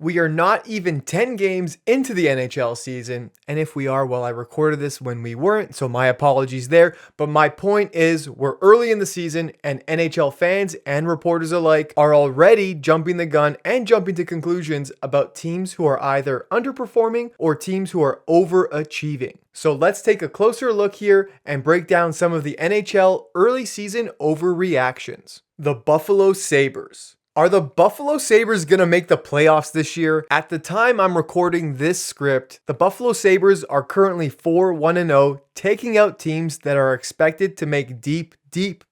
We are not even 10 games into the NHL season, and if we are, well, I recorded this when we weren't, so my apologies there, but my point is we're early in the season and NHL fans and reporters alike are already jumping the gun and jumping to conclusions about teams who are either underperforming or teams who are overachieving. So let's take a closer look here and break down some of the NHL early season overreactions. The Buffalo Sabres. Are the Buffalo Sabres going to make the playoffs this year? At the time I'm recording this script, the Buffalo Sabres are currently 4-1-0, taking out teams that are expected to make deep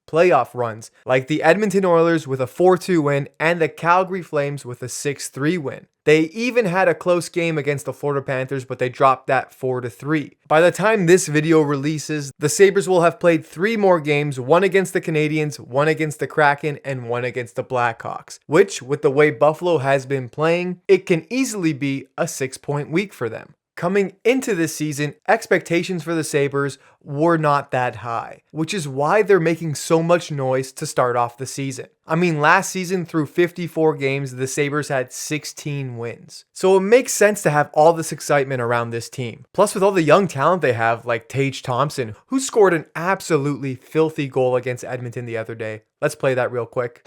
playoff runs, like the Edmonton Oilers with a 4-2 win and the Calgary Flames with a 6-3 win. They even had a close game against the Florida Panthers, but they dropped that 4-3. By the time this video releases, the Sabres will have played 3 more games, one against the Canadiens, one against the Kraken, and one against the Blackhawks, which, with the way Buffalo has been playing, it can easily be a 6-point week for them. Coming into this season, expectations for the Sabres were not that high, which is why they're making so much noise to start off the season. I mean, last season through 54 games, the Sabres had 16 wins. So it makes sense to have all this excitement around this team. Plus, with all the young talent they have, like Tage Thompson, who scored an absolutely filthy goal against Edmonton the other day. Let's play that real quick.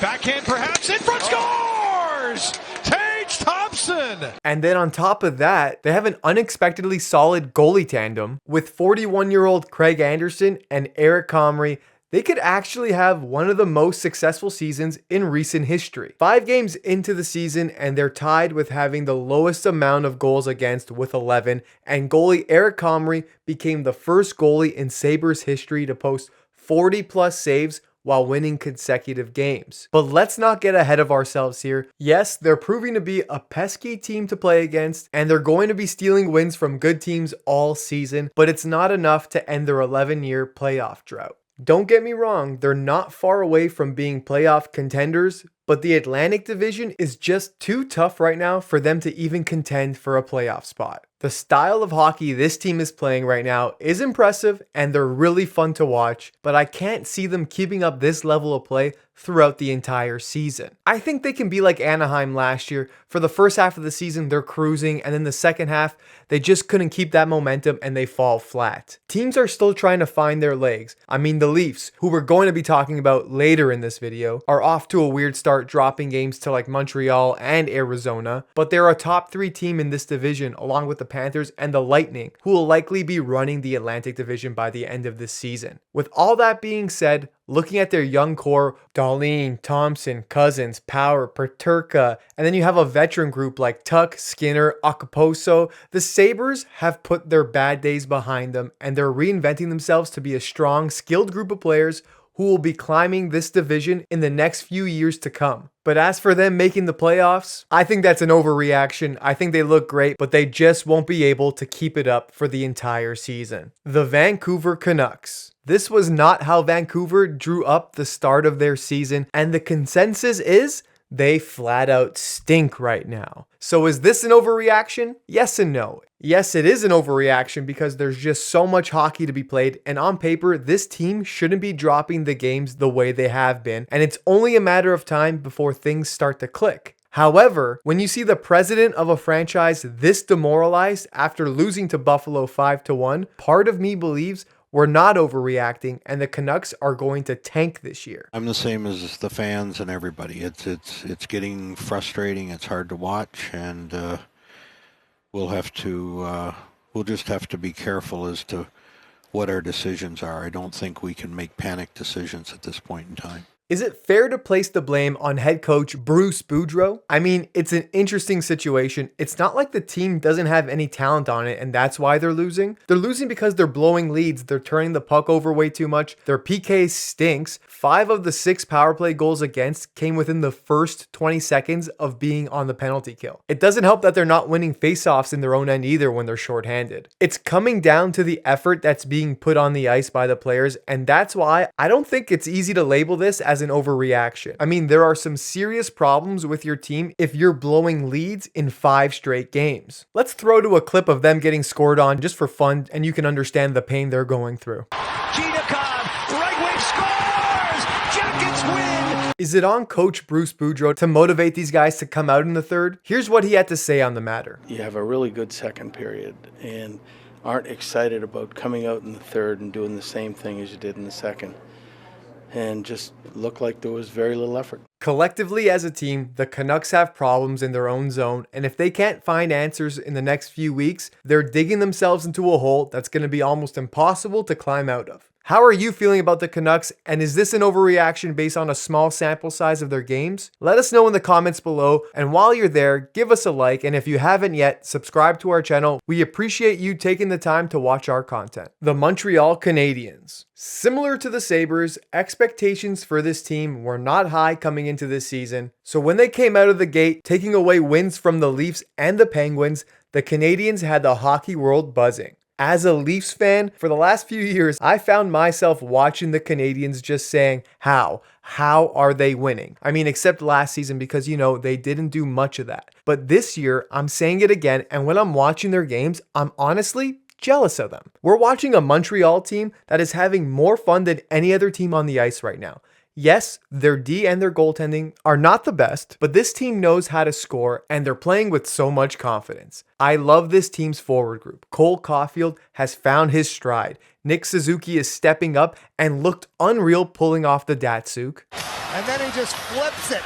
Backhand perhaps, in front, scores! Tage Thompson! And then on top of that, they have an unexpectedly solid goalie tandem with 41-year-old Craig Anderson and Eric Comrie. They could actually have one of the most successful seasons in recent history. 5 games into the season and they're tied with having the lowest amount of goals against with 11, and goalie Eric Comrie became the first goalie in Sabres history to post 40+ saves while winning consecutive games. But let's not get ahead of ourselves here. Yes, they're proving to be a pesky team to play against, and they're going to be stealing wins from good teams all season, but it's not enough to end their 11-year playoff drought. Don't get me wrong, they're not far away from being playoff contenders, but the Atlantic Division is just too tough right now for them to even contend for a playoff spot. The style of hockey this team is playing right now is impressive and they're really fun to watch, but I can't see them keeping up this level of play throughout the entire season. I think they can be like Anaheim last year. For the first half of the season, they're cruising, and then the second half, they just couldn't keep that momentum and they fall flat. Teams are still trying to find their legs. I mean, the Leafs, who we're going to be talking about later in this video, are off to a weird start, dropping games to like Montreal and Arizona, but they're a top 3 team in this division along with the Panthers and the Lightning, who will likely be running the Atlantic Division by the end of this season. With all that being said, looking at their young core, Dahlin, Thompson, Cousins, Power, Peterka, and then you have a veteran group like Tuck, Skinner, Okposo, the Sabres have put their bad days behind them and they're reinventing themselves to be a strong, skilled group of players who will be climbing this division in the next few years to come. But as for them making the playoffs, I think that's an overreaction. I think they look great, but they just won't be able to keep it up for the entire season. The Vancouver Canucks. This was not how Vancouver drew up the start of their season, and the consensus is they flat out stink right now. So is this an overreaction? Yes and no. Yes, it is an overreaction because there's just so much hockey to be played, and on paper, this team shouldn't be dropping the games the way they have been, and it's only a matter of time before things start to click. However, when you see the president of a franchise this demoralized after losing to Buffalo 5-1, part of me believes we're not overreacting and the Canucks are going to tank this year. I'm the same as the fans and everybody. It's getting frustrating. It's hard to watch, and we'll just have to be careful as to what our decisions are. I don't think we can make panic decisions at this point in time. Is it fair to place the blame on head coach Bruce Boudreau? I mean, it's an interesting situation. It's not like the team doesn't have any talent on it and that's why they're losing. They're losing because they're blowing leads. They're turning the puck over way too much. Their PK stinks. 5 of the 6 power play goals against came within the first 20 seconds of being on the penalty kill. It doesn't help that they're not winning faceoffs in their own end either when they're shorthanded. It's coming down to the effort that's being put on the ice by the players, and that's why I don't think it's easy to label this as an overreaction. I mean, there are some serious problems with your team if you're blowing leads in 5 straight games. Let's throw to a clip of them getting scored on just for fun, and you can understand the pain they're going through. Right wing scores! Jackets win! Is it on coach Bruce Boudreau to motivate these guys to come out in the third? Here's what he had to say on the matter. You have a really good second period and aren't excited about coming out in the third and doing the same thing as you did in the second. And just looked like there was very little effort. Collectively as a team, the Canucks have problems in their own zone, and if they can't find answers in the next few weeks, they're digging themselves into a hole that's going to be almost impossible to climb out of. How are you feeling about the Canucks, and is this an overreaction based on a small sample size of their games? Let us know in the comments below, and while you're there, give us a like, and if you haven't yet, subscribe to our channel. We appreciate you taking the time to watch our content. The Montreal Canadiens. Similar to the Sabres, expectations for this team were not high coming into this season, so when they came out of the gate, taking away wins from the Leafs and the Penguins, the Canadiens had the hockey world buzzing. As a Leafs fan, for the last few years, I found myself watching the Canadiens just saying, how are they winning? I mean, except last season because, they didn't do much of that. But this year, I'm saying it again, and when I'm watching their games, I'm honestly jealous of them. We're watching a Montreal team that is having more fun than any other team on the ice right now. Yes, their D and their goaltending are not the best, but this team knows how to score and they're playing with so much confidence. I love this team's forward group. Cole Caulfield has found his stride. Nick Suzuki is stepping up and looked unreal pulling off the Datsuk. And then he just flips it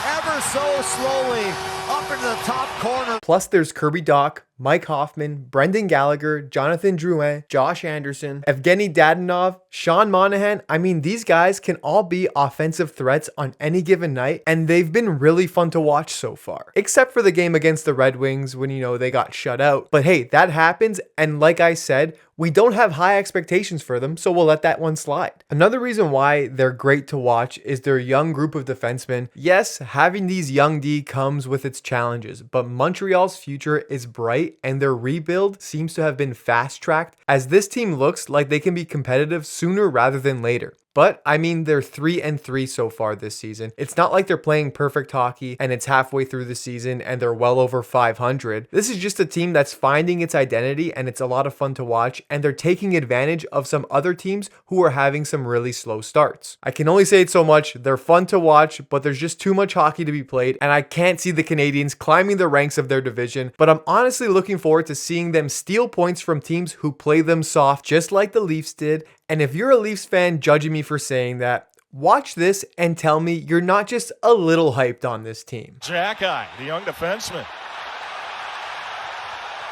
ever so slowly up into the top corner. Plus there's Kirby Dach, Mike Hoffman, Brendan Gallagher, Jonathan Drouin, Josh Anderson, Evgeny Dadonov, Sean Monahan. I mean, these guys can all be offensive threats on any given night, and they've been really fun to watch so far. Except for the game against the Red Wings when, they got shut out. But hey, that happens, and like I said, we don't have high expectations for them, so we'll let that one slide. Another reason why they're great to watch is their young group of defensemen. Yes, having these young D comes with its challenges, but Montreal's future is bright and their rebuild seems to have been fast-tracked as this team looks like they can be competitive sooner rather than later. But, I mean, they're 3-3 so far this season. It's not like they're playing perfect hockey and it's halfway through the season and they're well over 500. This is just a team that's finding its identity and it's a lot of fun to watch, and they're taking advantage of some other teams who are having some really slow starts. I can only say it so much. They're fun to watch, but there's just too much hockey to be played, and I can't see the Canadiens climbing the ranks of their division, but I'm honestly looking forward to seeing them steal points from teams who play them soft, just like the Leafs did. And if you're a Leafs fan judging me for saying that, watch this and tell me you're not just a little hyped on this team. Jack-Eye, the young defenseman.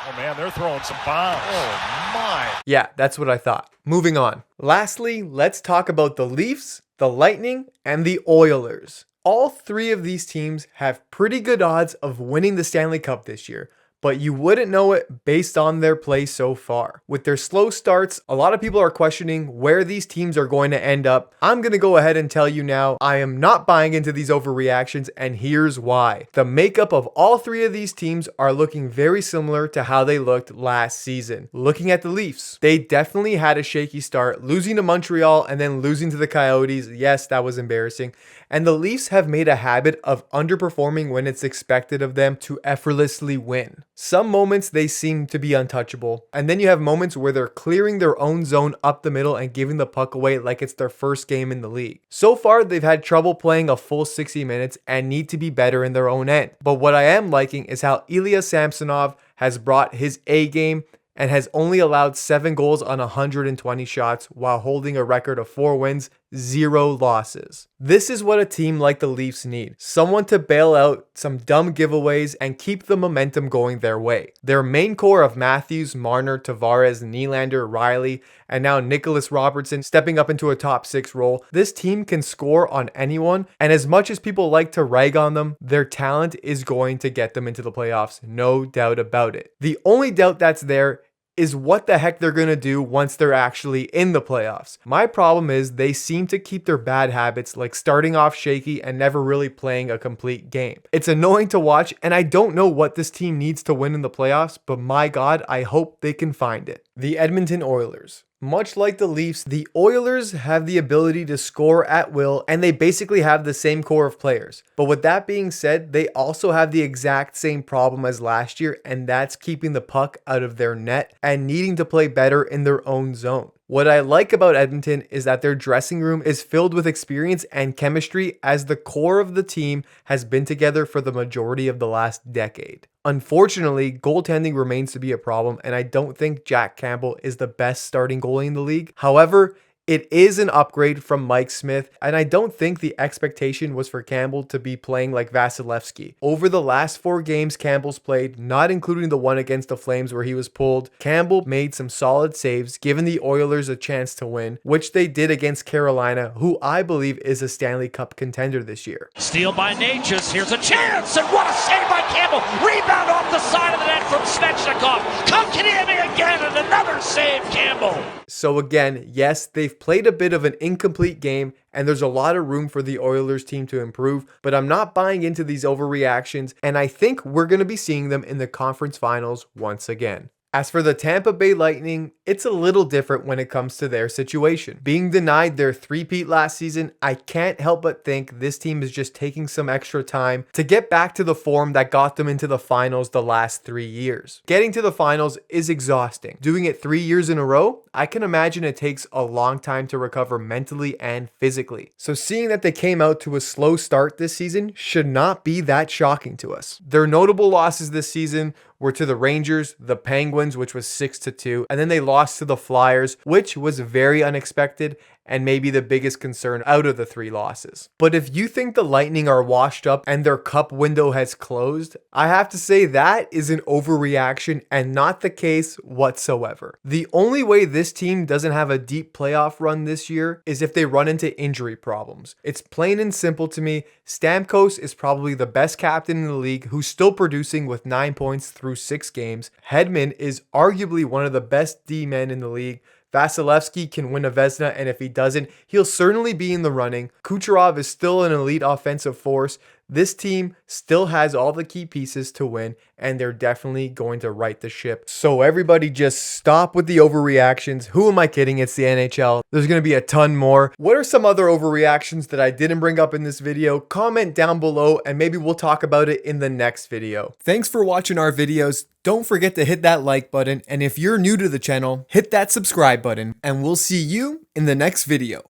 Oh man, they're throwing some bombs. Oh my. Yeah, that's what I thought. Moving on. Lastly, let's talk about the Leafs, the Lightning, and the Oilers. All three of these teams have pretty good odds of winning the Stanley Cup this year, but you wouldn't know it based on their play so far. With their slow starts, a lot of people are questioning where these teams are going to end up. I'm going to go ahead and tell you now, I am not buying into these overreactions, and here's why. The makeup of all three of these teams are looking very similar to how they looked last season. Looking at the Leafs, they definitely had a shaky start, losing to Montreal and then losing to the Coyotes. Yes, that was embarrassing. And the Leafs have made a habit of underperforming when it's expected of them to effortlessly win. Some moments they seem to be untouchable, and then you have moments where they're clearing their own zone up the middle and giving the puck away like it's their first game in the league. So far, they've had trouble playing a full 60 minutes and need to be better in their own end. But what I am liking is how Ilya Samsonov has brought his A game and has only allowed 7 goals on 120 shots while holding a record of 4 wins, 0 losses. This is what a team like the Leafs need. Someone to bail out some dumb giveaways and keep the momentum going their way. Their main core of Matthews, Marner, Tavares, Nylander, Riley, and now Nicholas Robertson stepping up into a top 6 role. This team can score on anyone, and as much as people like to rag on them, their talent is going to get them into the playoffs, no doubt about it. The only doubt that's there is what the heck they're going to do once they're actually in the playoffs. My problem is they seem to keep their bad habits, like starting off shaky and never really playing a complete game. It's annoying to watch, and I don't know what this team needs to win in the playoffs, but my God, I hope they can find it. The Edmonton Oilers. Much like the Leafs, the Oilers have the ability to score at will, and they basically have the same core of players. But with that being said, they also have the exact same problem as last year, and that's keeping the puck out of their net and needing to play better in their own zone. What I like about Edmonton is that their dressing room is filled with experience and chemistry, as the core of the team has been together for the majority of the last decade. Unfortunately, goaltending remains to be a problem, and I don't think Jack Campbell is the best starting goalie in the league. However, it is an upgrade from Mike Smith, and I don't think the expectation was for Campbell to be playing like Vasilevsky. Over the last 4 games Campbell's played, not including the one against the Flames where he was pulled, Campbell made some solid saves, giving the Oilers a chance to win, which they did against Carolina, who I believe is a Stanley Cup contender this year. Steal by Natchez. Here's a chance, and what a save by Campbell. Rebound off the side of the net from Svechnikov. Kotkaniemi again, and another save, Campbell. So again, yes, they've played a bit of an incomplete game, and there's a lot of room for the Oilers team to improve, but I'm not buying into these overreactions, and I think we're going to be seeing them in the conference finals once again. As for the Tampa Bay Lightning, it's a little different when it comes to their situation. Being denied their three-peat last season, I can't help but think this team is just taking some extra time to get back to the form that got them into the finals the last 3 years. Getting to the finals is exhausting. Doing it 3 years in a row, I can imagine it takes a long time to recover mentally and physically. So seeing that they came out to a slow start this season should not be that shocking to us. Their notable losses this season were to the Rangers, the Penguins, which was 6-2, and then they lost to the Flyers, which was very unexpected and maybe the biggest concern out of the 3 losses. But if you think the Lightning are washed up and their cup window has closed, I have to say that is an overreaction and not the case whatsoever. The only way this team doesn't have a deep playoff run this year is if they run into injury problems. It's plain and simple to me. Stamkos is probably the best captain in the league who's still producing with 9 points through 6 games. Hedman is arguably one of the best D-men in the league. Vasilevsky can win a Vezina, and if he doesn't, he'll certainly be in the running. Kucherov is still an elite offensive force. This team still has all the key pieces to win, and they're definitely going to right the ship. So everybody just stop with the overreactions. Who am I kidding? It's the NHL. There's going to be a ton more. What are some other overreactions that I didn't bring up in this video? Comment down below, and maybe we'll talk about it in the next video. Thanks for watching our videos. Don't forget to hit that like button, and if you're new to the channel, hit that subscribe button, and we'll see you in the next video.